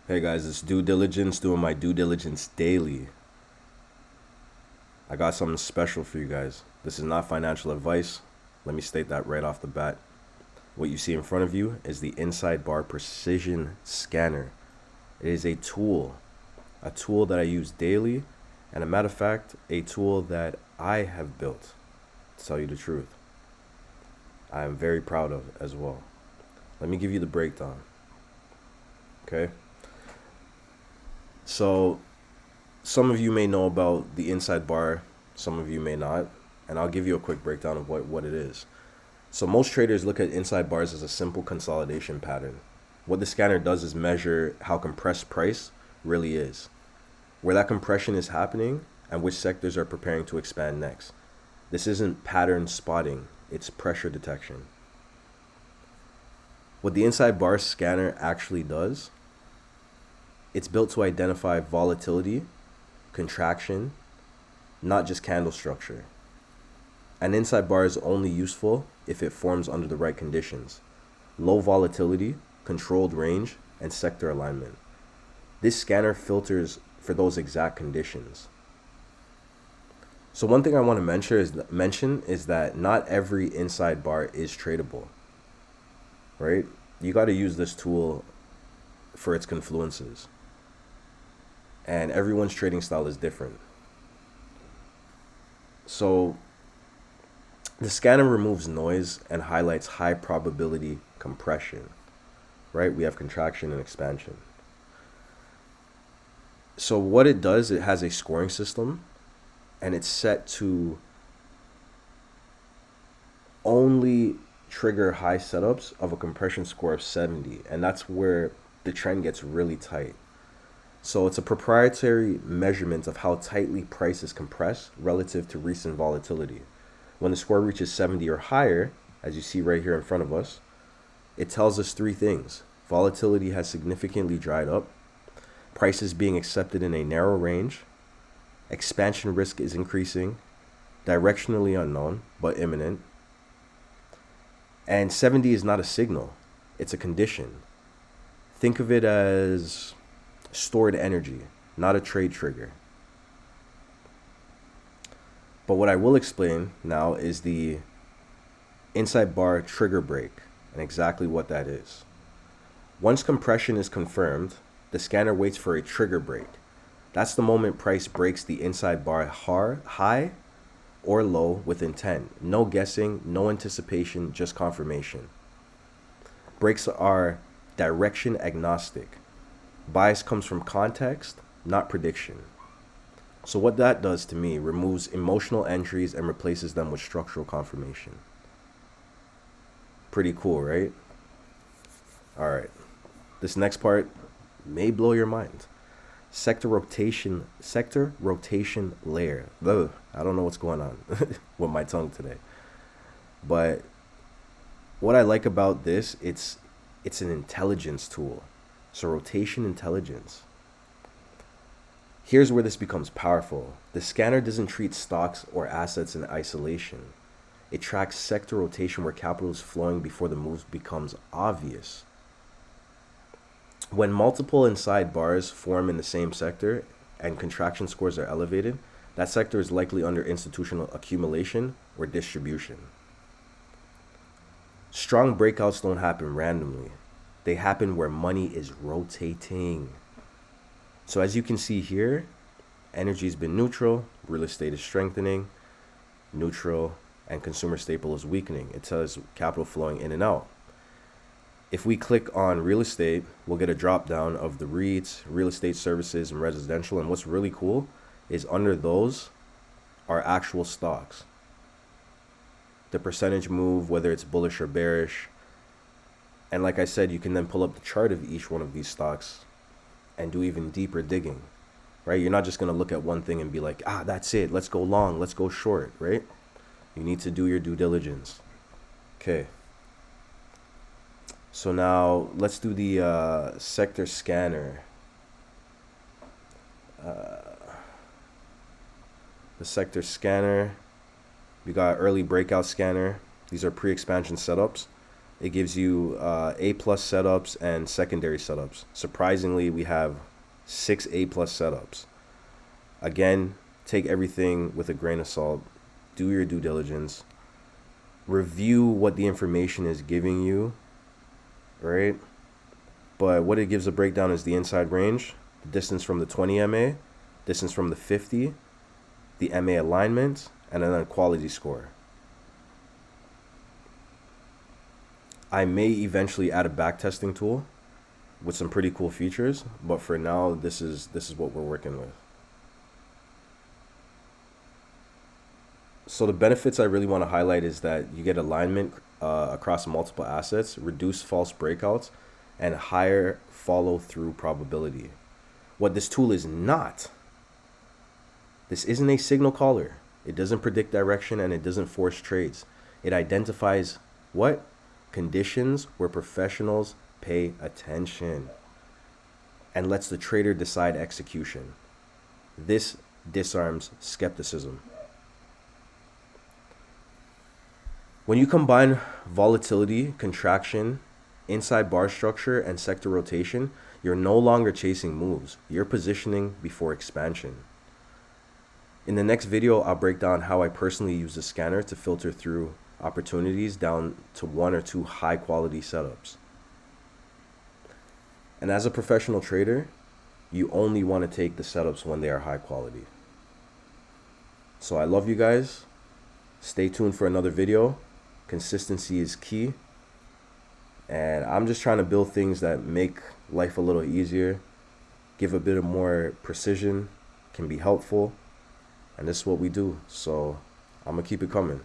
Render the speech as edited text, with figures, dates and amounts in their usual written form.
Hey guys, it's due diligence, doing my due diligence daily. I got something special for you guys. This is not financial advice. Let me state that right off the bat. What you see in front of you is the Inside Bar Precision Scanner. It is a tool that I use daily, and a matter of fact, a tool that I have built, to tell you the truth. I am very proud of it as well. Let me give you the breakdown. Okay? So, some of you may know about the inside bar, some of you may not, and I'll give you a quick breakdown of what it is. So most traders look at inside bars as a simple consolidation pattern. What the scanner does is measure how compressed price really is, where that compression is happening, and which sectors are preparing to expand next. This isn't pattern spotting, it's pressure detection. What the inside bar scanner actually does, it's built to identify volatility, contraction, not just candle structure. An inside bar is only useful if it forms under the right conditions: low volatility, controlled range, and sector alignment. This scanner filters for those exact conditions. So one thing I want to mention is that not every inside bar is tradable, right? You got to use this tool for its confluences. And everyone's trading style is different. So the scanner removes noise and highlights high probability compression, right? We have contraction and expansion. So what it does, it has a scoring system, and it's set to only trigger high setups of a compression score of 70, and that's where the trend gets really tight. So it's a proprietary measurement of how tightly prices compress relative to recent volatility. When the score reaches 70 or higher, as you see right here in front of us, it tells us three things. Volatility has significantly dried up, prices being accepted in a narrow range, expansion risk is increasing, directionally unknown but imminent, and 70 is not a signal, it's a condition. Think of it as stored energy, not a trade trigger. But what I will explain now is the inside bar trigger break and exactly what that is. Once compression is confirmed, the scanner waits for a trigger break. That's the moment price breaks the inside bar high or low with intent. No guessing, no anticipation, just confirmation. Breaks are direction agnostic. Bias comes from context, not prediction. So what that does to me, removes emotional entries and replaces them with structural confirmation. Pretty cool, right? All right. This next part may blow your mind. Sector rotation layer. Ugh, I don't know what's going on with my tongue today. But what I like about this, it's an intelligence tool. So rotation intelligence. Here's where this becomes powerful. The scanner doesn't treat stocks or assets in isolation. It tracks sector rotation where capital is flowing before the move becomes obvious. When multiple inside bars form in the same sector and contraction scores are elevated, that sector is likely under institutional accumulation or distribution. Strong breakouts don't happen randomly. They happen where money is rotating. So as you can see here, energy's been neutral, real estate is strengthening, neutral, and consumer staple is weakening. It says capital flowing in and out. If we click on real estate, we'll get a drop down of the REITs, real estate services, and residential. And what's really cool is under those are actual stocks. The percentage move, whether it's bullish or bearish. And like I said, you can then pull up the chart of each one of these stocks and do even deeper digging, right? You're not just going to look at one thing and be like, that's it. Let's go long. Let's go short, right? You need to do your due diligence. Okay. So now let's do the sector scanner. The sector scanner. We got early breakout scanner. These are pre-expansion setups. It gives you A plus setups and secondary setups. Surprisingly, we have 6 A plus setups. Again, take everything with a grain of salt. Do your due diligence. Review what the information is giving you, right? But what it gives a breakdown is the inside range, the distance from the 20 MA, distance from the 50, the MA alignment, and then a quality score. I may eventually add a backtesting tool with some pretty cool features, but for now, this is what we're working with. So the benefits I really want to highlight is that you get alignment across multiple assets, reduce false breakouts, and higher follow-through probability. What this tool is not, this isn't a signal caller. It doesn't predict direction and it doesn't force trades. It identifies what? Conditions where professionals pay attention and lets the trader decide execution. This disarms skepticism. When you combine volatility, contraction, inside bar structure, and sector rotation, you're no longer chasing moves. You're positioning before expansion. In the next video, I'll break down how I personally use the scanner to filter through opportunities down to 1 or 2 high quality setups. And as a professional trader, you only want to take the setups when they are high quality. So I love you guys. Stay tuned for another video. Consistency is key. And I'm just trying to build things that make life a little easier, give a bit of more precision, can be helpful. And this is what we do. So I'm going to keep it coming.